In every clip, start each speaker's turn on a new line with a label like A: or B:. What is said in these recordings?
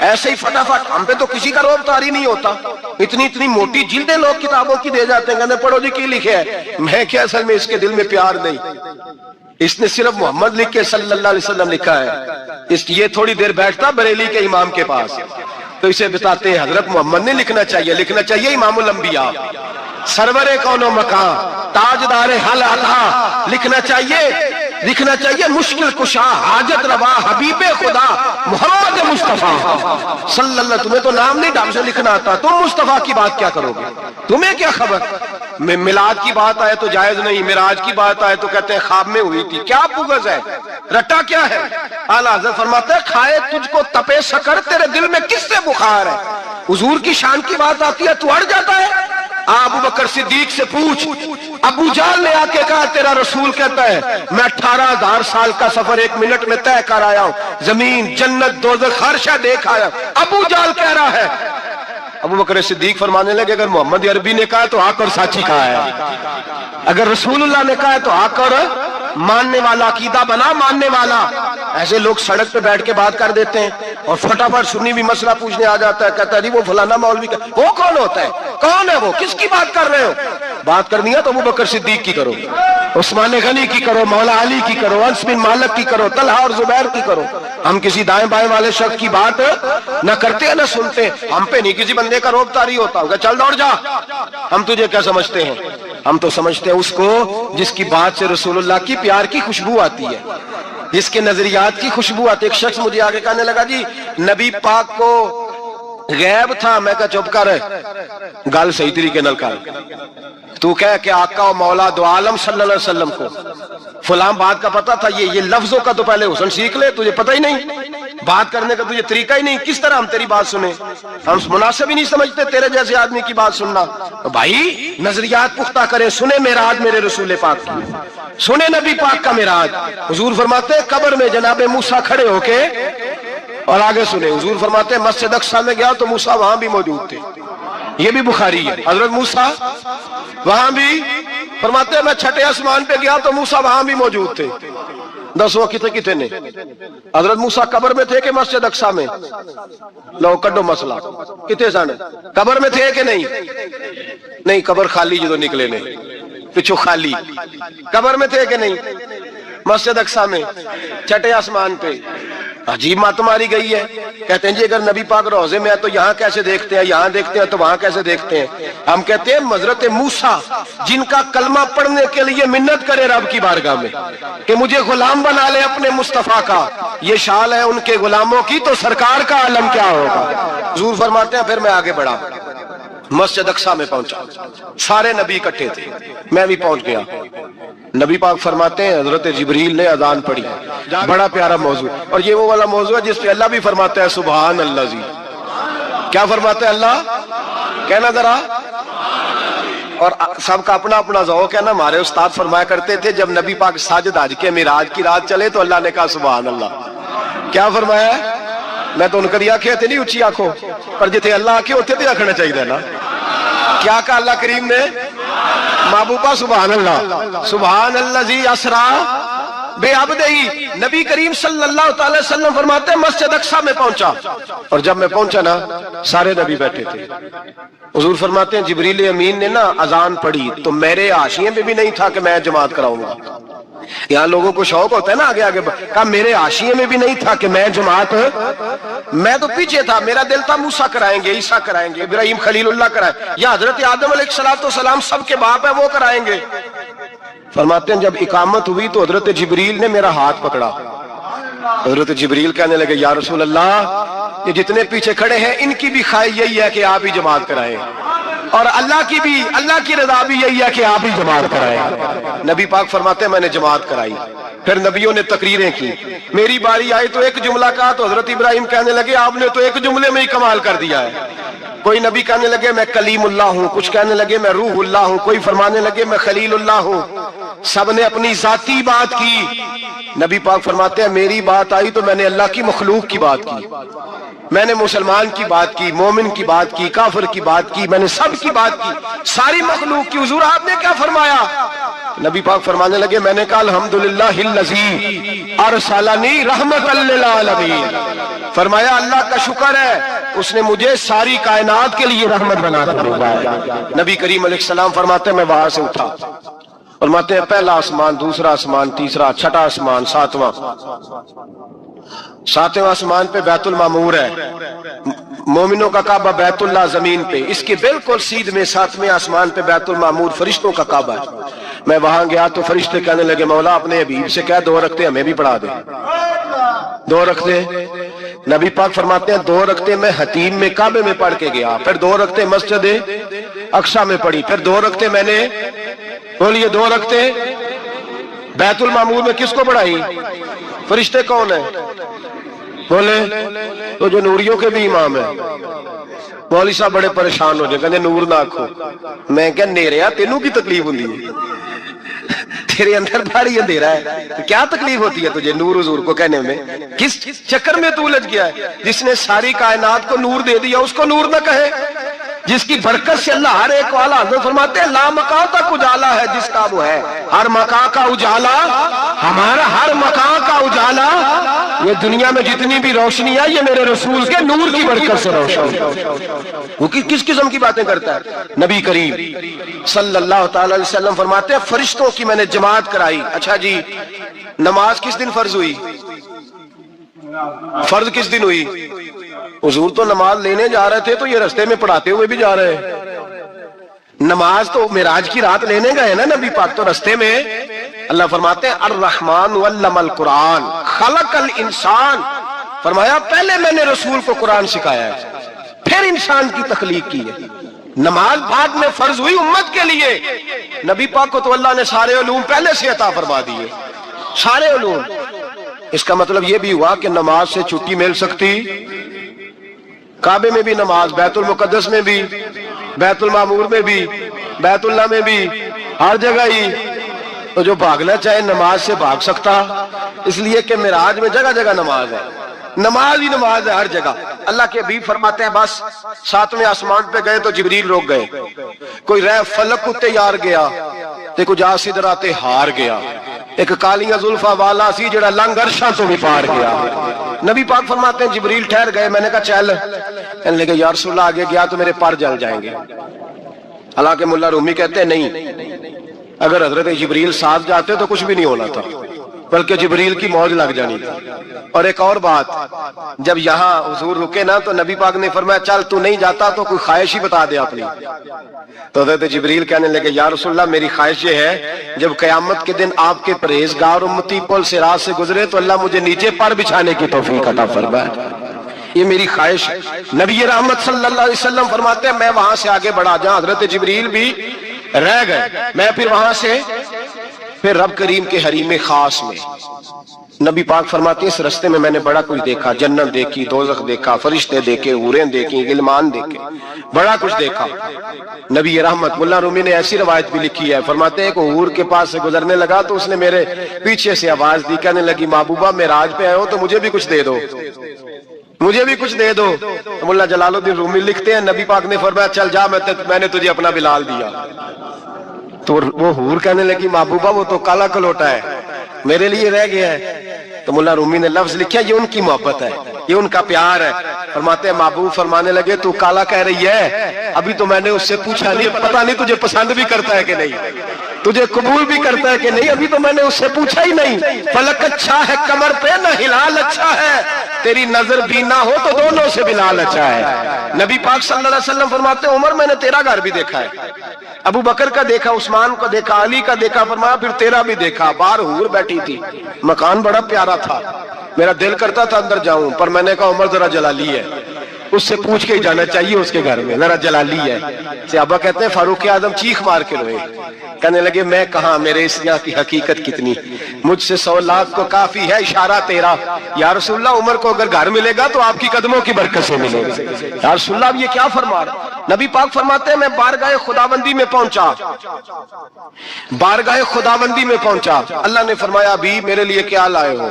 A: ایسے ہی فٹافٹ. ہم پہ تو کسی کا روب طاری نہیں ہوتا. اتنی اتنی موٹی جلدیں لوگ کتابوں کی دے جاتے ہیں, کہتے ہیں پڑھو جی کی لکھے ہے. میں کیا, اصل میں اس کے دل میں پیار نہیں, اس نے صرف محمد لکھ کے صلی اللہ علیہ وسلم لکھا ہے. یہ تھوڑی دیر بیٹھتا بریلی کے امام کے پاس تو اسے بتاتے ہیں حضرت محمد نے لکھنا چاہیے امام الانبیاء, سرور کون و مکان, تاجدار حل اللہ, لکھنا چاہیے مشکل کشا, حاجت روا, حبیب خدا محمد مصطفیٰ صلی اللہ. تمہیں تو نام نہیں ڈھنگ سے لکھنا آتا, تم مصطفیٰ کی بات کیا کرو گے, تمہیں کیا خبر. میلاد کی بات آئے تو جائز نہیں, معراج کی بات آئے تو کہتے ہیں خواب میں ہوئی تھی. کیا بغض ہے, رٹا کیا ہے. اعلیٰ حضرت فرماتے ہیں کھائے تجھ کو تپے سکر, تیرے دل میں کس سے بخار ہے. حضور کی شان کی بات آتی ہے تو اڑ جاتا ہے. ابو بکر صدیق سے پوچھ, ابو جہل نے آ کے کہا تیرا رسول کہتا ہے میں 18,000 سال کا سفر 1 منٹ میں طے کر آیا ہوں, زمین جنت دوزخ ہر شے دیکھ آیا. ابو جہل کہہ رہا ہے. ابو بکر صدیق فرمانے لگے اگر محمد عربی نے کہا تو آ کر سچی کہا ہے, اگر رسول اللہ نے کہا ہے تو آ کر ماننے والا, عقیدہ بنا ماننے والا. ایسے لوگ سڑک پہ بیٹھ کے بات کر دیتے ہیں اور فٹافٹ سنی بھی مسئلہ پوچھنے آ جاتا ہے, کہتا ہے جی وہ فلانا مولوی کا, وہ کون ہوتا ہے, کون ہے وہ, کس کی بات کر رہے ہو. بات کرنی ہے تو ابو بکر صدیق کی کرو, عثمان غنی کی کرو, مولا علی کی کرو, انس بن مالک کی کرو, طلحہ اور زبیر کی کرو. ہم کسی دائیں بائیں والے شخص کی بات نہ کرتے ہیں نہ سنتے. ہم پہ نہیں کسی بندے کا روب طاری ہوتا ہوگا, چل دوڑ جا. ہم تجھے کیا سمجھتے ہیں, ہم تو سمجھتے ہیں اس کو جس کی بات سے رسول اللہ کی پیار کی خوشبو آتی ہے, جس کے نظریات کی خوشبو آتی ہے. ایک شخص مجھے آگے کہنے لگا جی نبی پاک کو غیب تھا. میں کہا چپ کر, گل صحیح طریقے نال کر. تو کہہ کہ آقا و مولا دو عالم صلی اللہ علیہ وسلم کو فلاں بات کا پتا تھا, یہ لفظوں کا تو پہلے حسن سیکھ لے, تجھے پتہ ہی نہیں, بات کرنے کا تجھے طریقہ ہی نہیں, کس طرح ہم تیری بات سنیں. ہم مناسب ہی نہیں سمجھتے تیرے جیسے آدمی کی بات سننا. بھائی نظریات پختہ کریں, سنیں معراج میرے رسول پاک کی, سنیں نبی پاک کا معراج. حضور فرماتے ہیں قبر میں جناب موسیٰ کھڑے ہو کے, اور آگے سنیں حضور فرماتے ہیں مسجد اقصیٰ میں گیا تو موسیٰ وہاں بھی موجود تھے. یہ بھی بخاری ہے. حضرت موسیٰ وہاں بھی, فرماتے ہیں میں 6 آسمان پہ گیا تو موسیٰ وہاں بھی موجود تھے. دسو کتنے نے, حضرت موسیٰ قبر میں تھے کہ مسجد اقصیٰ میں, لو کڈو مسئلہ, کتنے سن قبر میں تھے کہ نہیں, قبر خالی جدو نکلے نے پچھو خالی, قبر میں تھے کہ نہیں, مسجد اقصیٰ میں 6 آسمان پہ. عجیب بات ماری گئی ہے. کہتے ہیں جی اگر نبی پاک روضے میں ہے تو یہاں کیسے دیکھتے ہیں, یہاں دیکھتے ہیں تو وہاں کیسے دیکھتے ہیں. ہم کہتے ہیں حضرت موسیٰ جن کا کلمہ پڑھنے کے لیے منت کرے رب کی بارگاہ میں کہ مجھے غلام بنا لے اپنے مصطفیٰ کا, یہ شان ہے ان کے غلاموں کی, تو سرکار کا عالم کیا ہوگا. حضور فرماتے ہیں پھر میں آگے بڑھا, مسجد اقصیٰ میں پہنچا, سارے نبی اکٹھے تھے, میں بھی پہنچ گیا. نبی پاک فرماتے ہیں حضرت جبریل نے اذان پڑھی. بڑا پیارا موضوع, اور یہ وہ والا موضوع ہے جس پہ اللہ بھی فرماتا ہے سبحان اللہ. جی کیا فرماتے ہیں اللہ, کہنا ذرا. اور سب کا اپنا اپنا ذوق ہے نا. ہمارے استاد فرمایا کرتے تھے جب نبی پاک ساجد حج کے معراج کی رات چلے تو اللہ نے کہا سبحان اللہ. کیا فرمایا ہے, میں تو ان کری آنکھیں تھے نہیں اچھی آنکھوں پر, جتنے اللہ آنکھیں ہوتے تھے آنکھنا چاہیے نا. کیا کہا اللہ کریم نے, محبوبہ سبحان اللہ. سبحان الذی اسرا بے عبدہی. نبی کریم صلی اللہ تعالی وسلم فرماتے ہیں مسجد اقصیٰ میں پہنچا, اور جب میں پہنچا نا سارے نبی بیٹھے تھے. حضور فرماتے ہیں جبریل امین نے نا اذان پڑھی تو میرے حاشیے میں بھی نہیں تھا کہ میں جماعت کراؤں گا. یہاں لوگوں کو شوق ہوتا ہے نا آگے آگے, کہا میرے حاشیے میں بھی نہیں تھا کہ میں جماعت, میں تو پیچھے تھا. میرا دل تھا موسیٰ کرائیں گے, عیسیٰ کرائیں گے, ابراہیم خلیل اللہ کرائیں, یا حضرت آدم علیہ السلام سب کے باپ ہے وہ کرائیں گے. فرماتے ہیں جب اقامت ہوئی تو حضرت جبریل نے میرا ہاتھ پکڑا. حضرت جبریل کہنے لگے یا رسول اللہ, یہ جتنے پیچھے کھڑے ہیں ان کی بھی خواہش یہی ہے کہ آپ ہی جماعت کرائیں, اور اللہ کی رضا بھی یہی ہے کہ آپ ہی جماعت کرائیں. نبی پاک فرماتے ہیں میں نے جماعت کرائی. پھر نبیوں نے تقریریں کی. میری باری آئی تو ایک جملہ کہا تو حضرت ابراہیم کہنے لگے آپ نے تو ایک جملے میں ہی کمال کر دیا ہے. کوئی نبی کہنے لگے میں کلیم اللہ ہوں, کچھ کہنے لگے میں روح اللہ ہوں, کوئی فرمانے لگے میں خلیل اللہ ہوں. سب نے اپنی ذاتی بات کی. نبی پاک فرماتے ہیں میری بات آئی تو میں نے اللہ کی مخلوق کی بات کی, میں نے مسلمان کی بات کی, مومن کی بات کی, کافر کی بات کی, میں نے سب کی بات کی, ساری مخلوق کی. حضور آپ نے کیا فرمایا؟ نبی پاک فرمانے لگے میں نے کہا الحمدللہ الذی ارسلنی رحمۃ للعالمین. فرمایا اللہ کا شکر ہے اس نے مجھے ساری کائنات کے لیے رحمت بنا کر بھیجا ہے۔ نبی کریم علیہ السلام فرماتے ہیں میں وہاں سے اٹھا، فرماتے ہیں پہلا آسمان، دوسرا آسمان، تیسرا، چھٹا آسمان، ساتواں آسمان پہ بیت المعمور ہے، مومنوں کا کعبہ بیت اللہ زمین پہ، اس کے بالکل سیدھ میں ساتویں آسمان پہ بیت المعمور فرشتوں کا کعبہ ہے۔ میں وہاں گیا تو فرشتے کہنے لگے مولا اپنے حبیب سے کہہ 2 رکعتیں ہمیں بھی پڑھا دے۔ 2 رکعتیں نبی پاک فرماتے ہیں 2 رکعتیں میں حتیم میں کعبے میں پڑھ کے گیا، پھر 2 رکعتیں مسجد اقصی میں پڑھی، پھر 2 رکعتیں میں نے بولیے 2 رکعتیں بیت المعمور میں کس کو پڑھائی؟ فرشتے کون ہیں؟ بولے تو جو نوریوں کے بھی امام ہیں۔ مولوی صاحب بڑے پریشان ہو جائے، کہتے نور نہ آکھو۔ میں کہ نیریا تینوں کی تکلیف ہوندی ہے، تیرے اندر بھاری اندھیرا ہے، کیا تکلیف ہوتی ہے تجھے نور حضور کو کہنے میں؟ کس چکر میں تو الجھ گیا ہے؟ جس نے ساری کائنات کو نور دے دیا اس کو نور نہ کہے؟ جس کی برکت سے اللہ ہر ایک والا، حضرت فرماتے ہیں لا مکان تک اجالا ہے جس کا وہ ہے، ہر مکان کا اجالا ہمارا، ہر مکان کا اجالا، یہ دنیا میں جتنی بھی روشنی ہے یہ میرے رسول کے نور کی برکت سے روشن ہے۔ وہ کس قسم کی باتیں کرتا ہے؟ نبی کریم صلی اللہ تعالی علیہ وسلم فرماتے ہیں فرشتوں کی میں نے جماعت کرائی۔ اچھا جی نماز کس دن فرض ہوئی؟ فرض کس دن ہوئی؟ حضور تو نماز لینے جا رہے تھے تو یہ رستے میں پڑھاتے ہوئے بھی جا رہے ہیں۔ نماز تو معراج کی رات لینے گئے نا نبی پاک، تو رستے میں اللہ فرماتے ہیں الرحمن علم القرآن خلق الانسان، فرمایا پہلے میں نے رسول کو قرآن سکھایا ہے پھر انسان کی تخلیق کی ہے۔ نماز بعد میں فرض ہوئی امت کے لیے، نبی پاک کو تو اللہ نے سارے علوم پہلے سے عطا فرما دیے، سارے علوم۔ اس کا مطلب یہ بھی ہوا کہ نماز سے چھٹی مل سکتی، کعبے میں بھی نماز، بیت المقدس میں بھی، بیت المعمور میں بھی، بیت اللہ میں بھی، ہر جگہ ہی۔ تو جو بھاگنا چاہے نماز سے بھاگ سکتا، اس لیے کہ معراج میں جگہ جگہ نماز ہے، نماز ہی نماز ہے ہر جگہ۔ اللہ کے حبیب فرماتے ہیں بس 7ویں آسمان پہ گئے تو جبریل روک گئے، کوئی رہ فلک اتے یار گیا تے کچھ آسدرا تے ہار گیا، ایک کالیاں زلفا والا سی جڑا لنگ عرشاں تو بھی پار گیا۔ نبی پاک فرماتے ہیں جبریل ٹھہر گئے، میں نے کہا چل، کہنے لگے یا رسول اللہ آگے گیا تو میرے پر جل جائیں گے۔ حالانکہ ملا رومی کہتے ہیں نہیں، اگر حضرت جبریل ساتھ جاتے تو کچھ بھی نہیں ہونا تھا، بلکہ جبریل کی موج لگ جانی تھی۔ اور ایک اور بات، جب یہاں حضور رکے نا تو نبی پاک نے فرمایا چل تو نہیں جاتا تو کوئی خواہش ہی بتا دے اپنی۔ تو حضرت جبریل کہنے لگے یا رسول اللہ میری خواہش یہ ہے جب قیامت کے دن آپ کے پرہیزگار امتی پل سے راہ سے گزرے تو اللہ مجھے نیچے پر بچھانے کی توفیق عطا فرمائے، یہ میری خواہش ہے۔ نبی رحمت صلی اللہ علیہ وسلم فرماتے ہیں میں وہاں سے آگے بڑھا جہاں حضرت جبریل بھی رہ گئے، میں پھر وہاں سے پھر رب کریم کے حریم خاص میں، نبی پاک فرماتے ہیں اس رستے میں میں نے بڑا کچھ دیکھا، جنت دیکھی، دوزخ دیکھا، فرشتے دیکھے، حوریں دیکھی، غلمان دیکھے، بڑا کچھ دیکھا۔ نبی رحمت ملا رومی نے ایسی روایت بھی لکھی ہے، فرماتے ہیں کہ حور کے پاس سے گزرنے لگا تو اس نے میرے پیچھے سے آواز دی، کہنے لگی محبوبہ معراج پہ آئے ہو تو مجھے بھی کچھ دے دو، مجھے بھی کچھ دے دو۔ مولا جلال الدین رومی لکھتے ہیں نبی پاک نے فرمایا چل جا میں نے تجھے اپنا بلال دیا۔ تو وہ حور کہنے لگی محبوبہ وہ تو کالا کلوٹا ہے، میرے لیے رہ گیا ہے۔ تو مولا رومی نے لفظ لکھا یہ ان کی محبت ہے، یہ ان کا پیار ہے۔ فرماتے ہیں محبوب فرمانے لگے تو کالا کہہ رہی ہے، ابھی تو میں نے اس سے پوچھا نہیں، پتہ نہیں تجھے پسند بھی کرتا ہے کہ نہیں، تجھے قبول بھی کرتا ہے کہ نہیں، ابھی تو میں نے اس سے پوچھا ہی نہیں۔ فلک اچھا ہے کمر پہ نہ ہلال اچھا ہے، تیری نظر بھی نہ ہو تو دونوں سے بلال اچھا ہے۔ نبی پاک صلی اللہ علیہ وسلم فرماتے ہیں عمر میں نے تیرا گھر بھی دیکھا ہے، ابو بکر کا دیکھا، عثمان کا دیکھا، علی کا دیکھا، فرمایا پھر تیرا بھی دیکھا، باہر حور بیٹھی تھی، مکان بڑا پیارا تھا، میرا دل کرتا تھا اندر جاؤں پر میں نے کہا عمر ذرا جلالی ہے، اس سے پوچھ کے ہی جانا چاہیے اس کے گھر میں، ذرا جلالی ہے۔ صحابہ کہتے ہیں فاروق اعظم چیخ مار کے روئے، کہنے لگے میں کہاں، میرے اس یہاں کی حقیقت کتنی، مجھ سے 100 لاکھ کو کافی ہے اشارہ تیرا۔ یا رسول اللہ عمر کو اگر گھر ملے گا تو آپ کی قدموں کی برکت سے ملے گا۔ یا رسول اللہ اب یہ کیا فرما رہا؟ نبی پاک فرماتے ہیں میں بارگاہ خداوندی میں پہنچا، بارگاہ خداوندی میں پہنچا، اللہ نے فرمایا ابھی میرے لیے کیا لائے ہو؟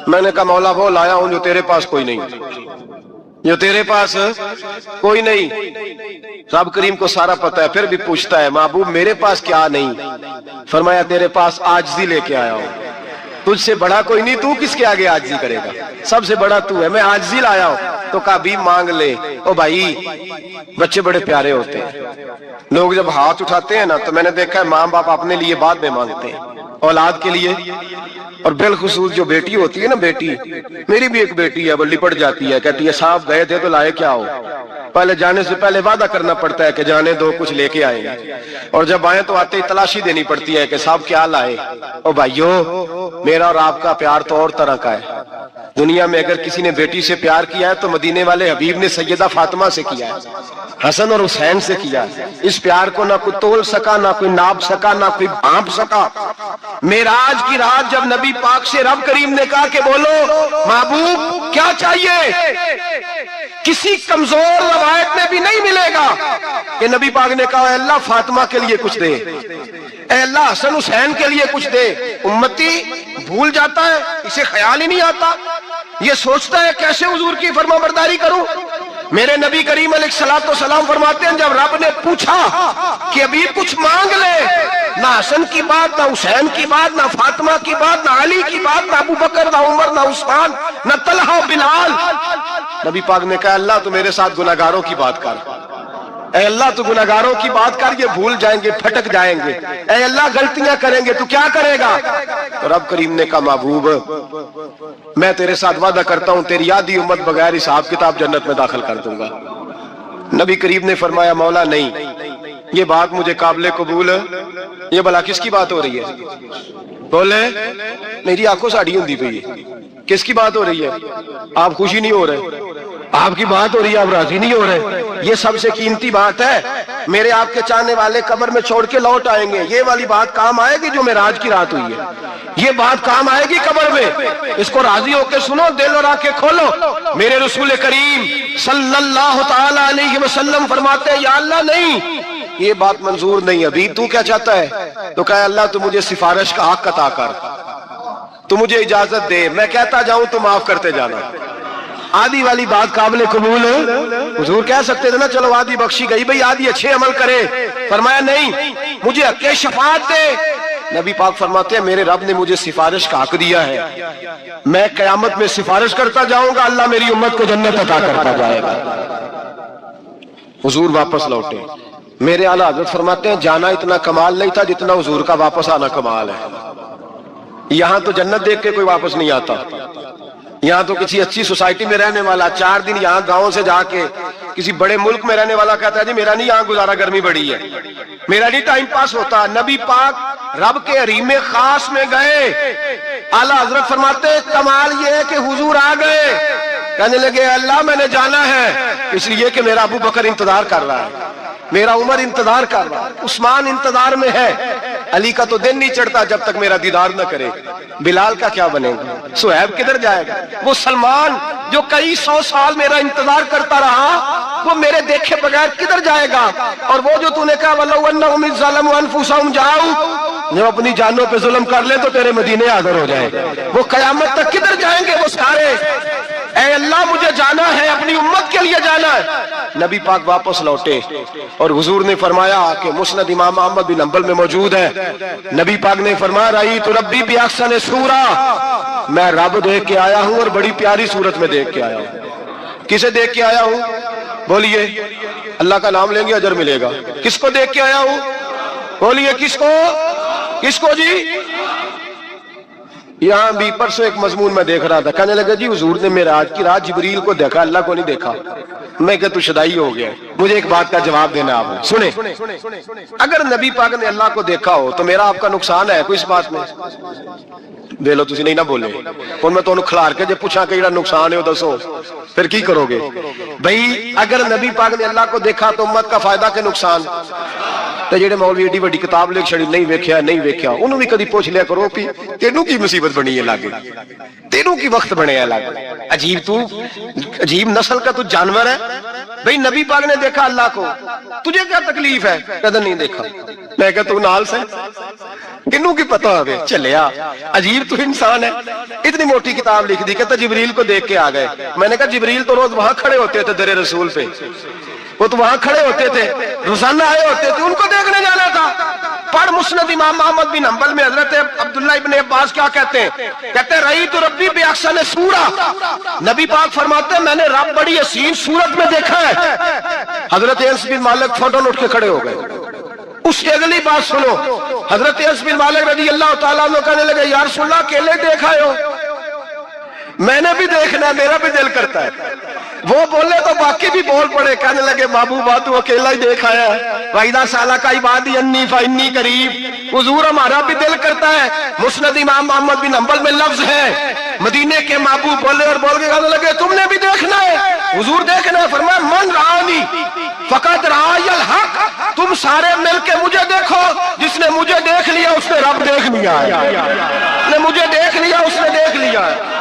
A: میں نے کہا مولا وہ لایا ہوں جو تیرے پاس کوئی نہیں، جو تیرے پاس کوئی نہیں۔ رب کریم کو سارا پتہ ہے، پھر بھی پوچھتا ہے محبوب میرے پاس کیا نہیں؟ فرمایا تیرے پاس عاجزی لے کے آیا ہوں، تجھ سے بڑا کوئی نہیں، تو کس کے آگے عاجزی کرے گا، سب سے بڑا تو ہے، میں عاجزی لایا ہوں۔ تو کہا بھی مانگ لے۔ او بھائی بچے بڑے پیارے ہوتے ہیں، لوگ جب ہاتھ اٹھاتے ہیں نا تو میں نے دیکھا ہے ماں باپ اپنے لیے بعد میں مانگتے ہیں، اولاد کے لیے، اور بالخصوص جو بیٹی ہوتی ہے نا، بیٹی، میری بھی ایک بیٹی ہے، وہ لپٹ جاتی ہے، کہتی ہے صاحب گئے تھے تو لائے کیا ہو؟ پہلے جانے سے پہلے وعدہ کرنا پڑتا ہے کہ جانے دو کچھ لے کے آئیں گے، اور جب آئیں تو آتے ہی تلاشی دینی پڑتی ہے کہ صاحب کیا لائے۔ او بھائیو، میرا اور آپ کا پیار تو اور طرح کا ہے۔ دنیا میں اگر کسی نے بیٹی سے پیار کیا ہے تو مدینے والے حبیب نے سیدہ فاطمہ سے کیا ہے، حسن اور حسین سے کیا ہے۔ اس پیار کو نہ کوئی تول سکا، نہ کوئی ناپ سکا، نہ کوئی بھانپ سکا۔ معراج کی رات جب نبی پاک سے رب کریم نے کہا کہ بولو محبوب کیا چاہیے، کسی کمزور روایت میں بھی نہیں ملے گا کہ نبی پاک نے کہا اے اللہ فاطمہ کے لیے کچھ دے، اے اللہ حسن حسین کے لیے کچھ دے۔ امتی بھول جاتا ہے، اسے خیال ہی نہیں آتا، یہ سوچتا ہے کیسے حضور کی فرما برداری کروں۔ میرے نبی کریم علیہ الصلوۃ والسلام فرماتے ہیں جب رب نے پوچھا کہ ابھی کچھ مانگ لے، نہ حسن کی بات، نہ حسین کی بات، نہ فاطمہ کی بات، نہ علی کی بات، نہ ابو بکر، نہ عمر، نہ عثمان، نہ طلحہ بلال، نبی پاک نے کہا اللہ تو میرے ساتھ گناہگاروں کی بات کر، اے اللہ تو گناہگاروں کی بات کر، یہ بھول جائیں گے، پھٹک جائیں گے، اے اللہ غلطیاں کریں گے تو کیا کرے گا؟ تو رب کریم نے کہا محبوب میں تیرے ساتھ وعدہ کرتا ہوں تیری آدھی امت بغیر حساب کتاب جنت میں داخل کر دوں گا۔ نبی کریم نے فرمایا مولا نہیں، یہ بات مجھے قابل قبول ہے، یہ بھلا کس کی بات ہو رہی ہے؟ بولے میری آنکھوں سے اڑی ہوندی پئی ہے، کس کی بات ہو رہی ہے؟ آپ خوشی نہیں ہو رہے، آپ کی بات ہو رہی ہے، آپ راضی نہیں ہو رہے۔ یہ سب سے قیمتی بات ہے، میرے آپ کے چاہنے والے قبر میں چھوڑ کے لوٹ آئیں گے، یہ والی بات کام آئے گی جو معراج کی رات ہوئی ہے، یہ بات کام آئے گی قبر میں، اس کو راضی ہو کے سنو، دل اور آنکھیں کھولو۔ میرے رسول کریم صلی اللہ تعالی علیہ وسلم فرماتے ہیں یا اللہ نہیں، یہ بات منظور نہیں، ابھی تو کیا چاہتا ہے؟ تو کہا اللہ تو مجھے سفارش کا حق عطا کر، تو مجھے اجازت دے، میں کہتا جاؤں تو معاف کرتے جانا۔ آدھی والی بات قابل قبول ہے، حضور کہہ سکتے تھے نا چلو آدھی بخشی گئی، بھئی آدھی اچھے عمل کرے، فرمایا نہیں مجھے حق شفاعت دے۔ نبی پاک فرماتے ہیں میرے رب نے مجھے سفارش کا حق دیا ہے، میں قیامت میں سفارش کرتا جاؤں گا، اللہ میری امت کو جنت عطا کرتا جائے گا۔ حضور واپس لوٹے، میرے اعلیٰ حضرت فرماتے ہیں جانا اتنا کمال نہیں تھا جتنا حضور کا واپس آنا کمال ہے۔ یہاں تو جنت دیکھ کے کوئی واپس نہیں آتا، یہاں تو کسی اچھی سوسائٹی میں رہنے والا 4 دن یہاں گاؤں سے جا کے کسی بڑے ملک میں رہنے والا کہتا ہے جی میرا نہیں یہاں گزارا، گرمی بڑی ہے، میرا نہیں ٹائم پاس ہوتا۔ نبی پاک رب کے حریم خاص میں گئے، اعلیٰ حضرت فرماتے ہیں کمال یہ ہے کہ حضور آ گئے، کہنے لگے اللہ میں نے جانا ہے اس لیے کہ میرا ابو بکر انتظار کر رہا ہے، میرا عمر انتظار کر رہا ہے، عثمان انتظار میں ہے، علی کا تو دن نہیں چڑھتا جب تک میرا دیدار نہ کرے، بلال کا کیا بنے گا، صہیب کدھر جائے گا، وہ سلمان جو کئی 100 سال میرا انتظار کرتا رہا وہ میرے دیکھے بغیر کدھر جائے گا، اور وہ جو تو نے کہا وَلَوْ أَنَّهُمْ إِذْ ظَلَمُوا أَنفُسَهُمْ جَاءُوا، جو اپنی جانوں پہ ظلم کر لے تو تیرے مدینے حاضر ہو جائے، وہ قیامت تک کدھر جائیں گے وہ سارے، اے اللہ مجھے جانا ہے، اپنی امت کے لیے جانا ہے۔ نبی پاک واپس لوٹے اور حضور نے فرمایا کہ مسند امام احمد بن حنبل میں موجود ہے، نبی پاک نے فرمایا رأیت ربی بأحسن صورہ، میں رب دیکھ کے آیا ہوں اور بڑی پیاری صورت میں دیکھ کے آیا ہوں۔ کسے دیکھ کے آیا ہوں؟ بولیے، اللہ کا نام لیں گے اجر ملے گا۔ کس کو دیکھ کے آیا ہوں؟ بولیے کس کو؟ کس کو جی؟ یہاں بھی پرسوں ایک مضمون میں دیکھ رہا تھا، کہنے لگا جی حضور نے معراج کی رات جبریل کو دیکھا، اللہ کو نہیں دیکھا۔ میں کہ تو شدائی ہو گیا، مجھے ایک بات کا جواب دینا آپ سنیں، اگر نبی پاک نے اللہ کو دیکھا ہو تو میرا آپ کا نقصان ہے کوئی اس بات میں؟ بیلو تسی نہیں نہ بولے، ان میں تو انہوں کھلار کے جب پوچھا کہ یہ نقصان ہے وہ دسو، پھر کی کرو گے؟ بھئی اگر نبی پاک نے اللہ کو دیکھا تو امت کا فائدہ کہ نقصان؟ تے جڑے مولوی ایڈی بڑی کتاب لکھ چھڑی نہیں ویکھیا نہیں ویکھیا، انہوں بھی کدی پوچھ لیا کرو کہ تینوں کی مصیبت بنی ہے لاگے، تینوں کی وقت بنے ہے لاگے، عجیب نسل کا تو جانور ہے۔ بھئی نبی پاک نے دیکھا اللہ کو، تجھے کیا تکلیف ہے؟ کہتا نہیں دیکھا۔ میں کہتا تو نال سے کنوں کی پتہ ہوئے چلیا، عجیب تو انسان ہے، اتنی موٹی کتاب لکھ دی، کہتا جبریل کو دیکھ کے آ گئے۔ میں نے کہا جبریل تو روز وہاں کھڑے ہوتے تھے در رسول پہ، وہ تو وہاں کھڑے ہوتے تھے، روزانہ آئے ہوتے تھے، ان کو دیکھنے جانا تھا۔ پڑھ مسند امام احمد بن حنبل میں حضرت عبداللہ ابن عباس کیا کہتے ہیں؟ کہتے ہیں رئی تو ربی بے احسن سورہ، نبی پاک فرماتے ہیں میں نے رب بڑی حسین صورت میں دیکھا ہے۔ حضرت انس بن مالک فوراً اٹھ کے کھڑے ہو گئے۔ اس کی اگلی بات سنو، حضرت انس بن مالک رضی اللہ تعالیٰ عنہ کہنے لگے یا رسول اللہ اکیلے دیکھا ہو؟ میں نے بھی دیکھنا ہے، میرا بھی دل کرتا ہے۔ وہ بولے تو باقی بھی بول پڑے، کہنے لگے محبوبہ تو اکیلا ہی دیکھا ہے، وَإِذَا سَأَلَكَ عِبَادِي عَنِّي فَإِنِّي قَرِيبٌ۔ حضور ہمارا بھی دل کرتا ہے۔ مسند امام احمد بن حنبل میں لفظ ہے، مدینے کے محبوب بولے اور بول کے کہنے لگے تم نے بھی دیکھنا ہے؟ حضور دیکھنا ہے؟ فرمایا من رآنی فقد رآی الحق، تم سارے مل کے مجھے دیکھو، جس نے مجھے دیکھ لیا اس نے رب دیکھ لیا ہے، جس نے مجھے دیکھ لیا اس نے دیکھ لیا ہے۔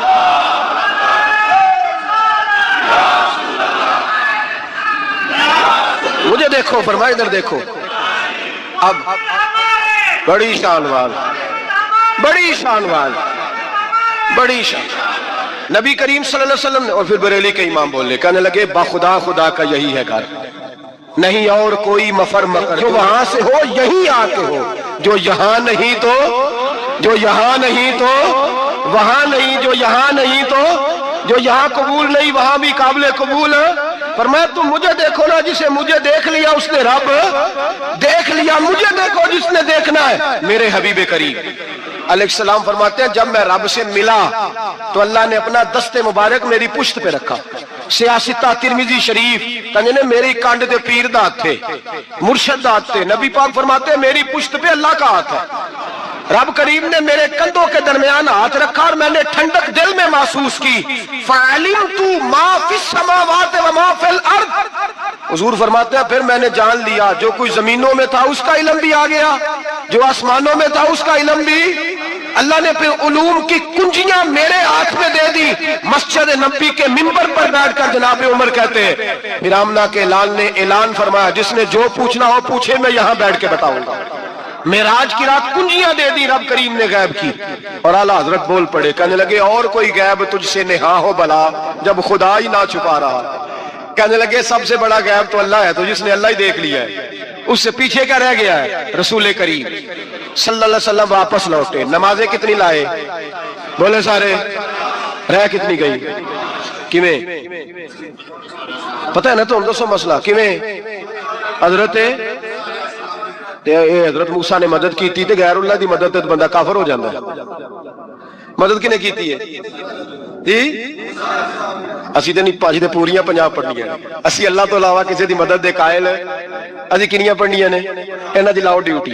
A: مجھے دیکھو، فرمایا ادھر دیکھو۔ اب بڑی شان وال، بڑی شان وال، بڑی شان، نبی کریم صلی اللہ علیہ وسلم نے، اور پھر بریلی کے امام بولے، کہنے لگے بخدا خدا کا یہی ہے گھر، نہیں اور کوئی مفر مکر، جو وہاں سے ہو یہی آتے ہو، جو یہاں نہیں تو، جو یہاں نہیں تو وہاں نہیں، جو یہاں نہیں تو جو یہاں قبول نہیں وہاں بھی قابل قبول ہے۔ فرمایا تم مجھے دیکھو نا، جسے مجھے دیکھ لیا اس نے رب دیکھ لیا، مجھے دیکھو جس نے دیکھنا ہے میرے حبیب کریم علیہ السلام۔ فرماتے ہیں جب میں رب سے ملا تو اللہ نے اپنا دست مبارک میری پشت پہ رکھا، سیاستہ ترمذی شریف کہنے میری کانڈ دے پیر دات تھے، مرشد دات تھے، نبی پاک فرماتے ہیں میری پشت پہ اللہ کا ہاتھ ہے، رب کریم نے میرے کندھوں کے درمیان ہاتھ رکھا اور میں نے ٹھنڈک دل میں محسوس کی، فَعَلِمْتُ مَا فِي السَّمَاوَاتِ وَمَا فِي الْأَرْضِ۔ حضور فرماتے ہیں پھر میں نے جان لیا جو کچھ زمینوں میں تھا اس کا علم بھی آ گیا، جو آسمانوں میں تھا اس کا علم بھی، اللہ نے پھر علوم کی کنجیاں میرے ہاتھ میں دے دی۔ مسجد نبی کے منبر پر بیٹھ کر جناب عمر کہتے ہیں پھر آمنہ کے لال نے اعلان فرمایا جس نے جو پوچھنا ہو پوچھے، میں یہاں بیٹھ کے بتاؤں گا۔ معراج کی رات کنجیاں دے دی رب کریم نے غیب کی، اور اعلیٰ حضرت بول پڑے، کہنے لگے اور کوئی غیب تجھ سے نہا ہو بلا جب خدا ہی نہ چھپا رہا۔ کہنے لگے سب سے بڑا غیب تو اللہ ہے، تو جس نے اللہ ہی دیکھ لیا ہے اس سے پیچھے کیا رہ گیا ہے؟ رسول کریم صلی اللہ علیہ وسلم واپس لوٹے، نمازیں کتنی لائے؟ بولے سارے، رہ کتنی گئی؟ کیویں پتہ ہے نا؟ تو ہم دوسو مسئلہ کیویں حضرت موسیٰ نے مدد کی تھی تے غیر اللہ دی مدد تے بندہ کافر ہو جاندہ ہے۔ مدد کنے کی تھی ہے جی؟ اسی تے نہیں پانچ تے پوریاں 50 پڑھنی ہیں، اسی اللہ تو علاوہ کسی دی مدد دے قائل ہے، اسی کنیاں پڑھنی ہیں، انہاں دی لاؤ ڈیوٹی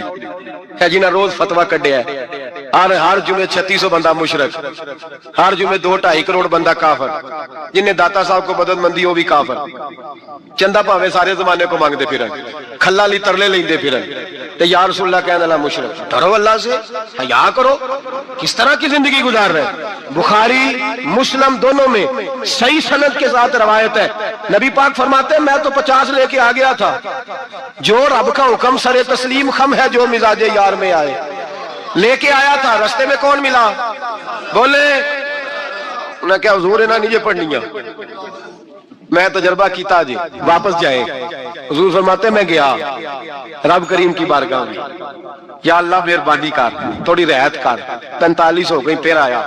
A: ہے جنہاں روز فتویٰ کڈیا ہے، ہر جمعے 3600 بندہ مشرک، ہر جمعے 2-2.5 کروڑ بندہ کافر، جنہیں داتا صاحب کو مدد مندی ہو بھی کافر، چندہ پاوے سارے زمانے کو مانگتے پھرن، کھلا لی ترلے لیندے پھرن، تے یا رسول اللہ کہنے اللہ مشرک، ڈرو اللہ سے، حیا کرو، کس طرح کی زندگی گزار رہے؟ بخاری مسلم دونوں میں صحیح سند کے ساتھ روایت ہے، نبی پاک فرماتے ہیں میں تو 50 لے کے آ گیا تھا، جو رب کا حکم سر تسلیم خم ہے جو مزاج یار میں آئے، لے کے آیا تھا، رستے میں کون ملا؟ بولے انہیں کیا حضور انہیں نیجے پڑھنیاں، میں تجربہ کیتا جی واپس جائے، حضور فرماتے ہیں میں گیا رب کریم کی بارگاہ میں، یا اللہ مہربانی کر تھوڑی رعایت کر، 45 ہو گئی پھر آیا،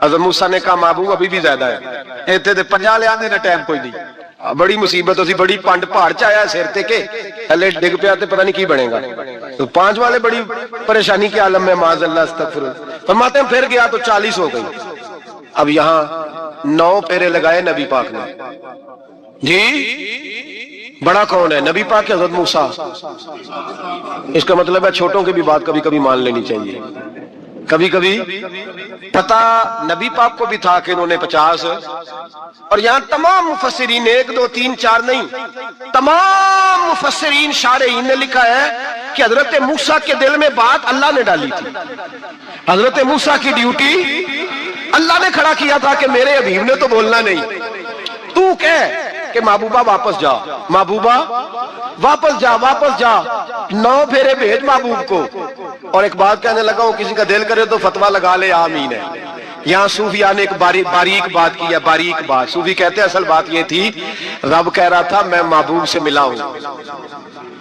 A: حضرت موسیٰ نے کہا محبوب ابھی بھی زیادہ ہے، ایتے دے 50 لے آنے نہ ٹائم کوئی نہیں، بڑی مصیبت ہوتی، بڑی پانڈ پہاڑ چایا سیر تے کے ہلے ڈگ پیا تے پتہ نہیں کی بنے گا، تو 5 والے بڑی پریشانی کے عالم میں معاذ اللہ استغفر، فرماتے ہیں پھر گیا تو 40 ہو گئی، اب یہاں 9 پھیرے لگائے نبی پاک نے، جی بڑا کون ہے؟ نبی پاک حضرت موسیٰ، اس کا مطلب ہے چھوٹوں کی بھی بات کبھی کبھی مان لینی چاہیے، کبھی کبھی پتہ نبی پاک کو بھی تھا کہ انہوں نے 50، اور یہاں تمام مفسرین 1 2 3 4 نہیں، تمام مفسرین شارحین نے لکھا ہے کہ حضرت موسیٰ کے دل میں بات اللہ نے ڈالی تھی، حضرت موسیٰ کی ڈیوٹی اللہ نے کھڑا کیا تھا کہ میرے حبیب نے تو بولنا نہیں، تو کہہ کہ محبوبہ واپس جا، محبوبہ واپس جا، واپس جا، 9 پھیرے بھیج محبوب کو، اور ایک بات کہنے لگا ہوں کسی کا دل کرے تو فتویٰ لگا لے آمین ہے۔ یہاں صوفیاء نے ایک باریک بات کی ہے، باریک بات، صوفی کہتے ہیں اصل بات یہ تھی رب کہہ رہا تھا میں محبوب سے ملا ہوں،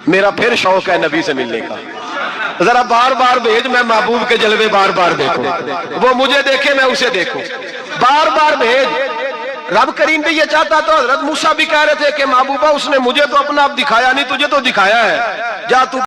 A: میرا پھر شوق ہے نبی سے ملنے کا، ذرا بار بار بھیج، میں محبوب کے جلوے بار بار دیکھوں، وہ مجھے دیکھے میں اسے دیکھوں، بار بار بھیج۔ رب کریم بھی یہ چاہتا تو حضرت موسیٰ بھی کہہ رہے تھے کہ محبوبہ اس نے مجھے تو اپنا آپ دکھایا نہیں، تجھے تو دکھایا ہے، جا تو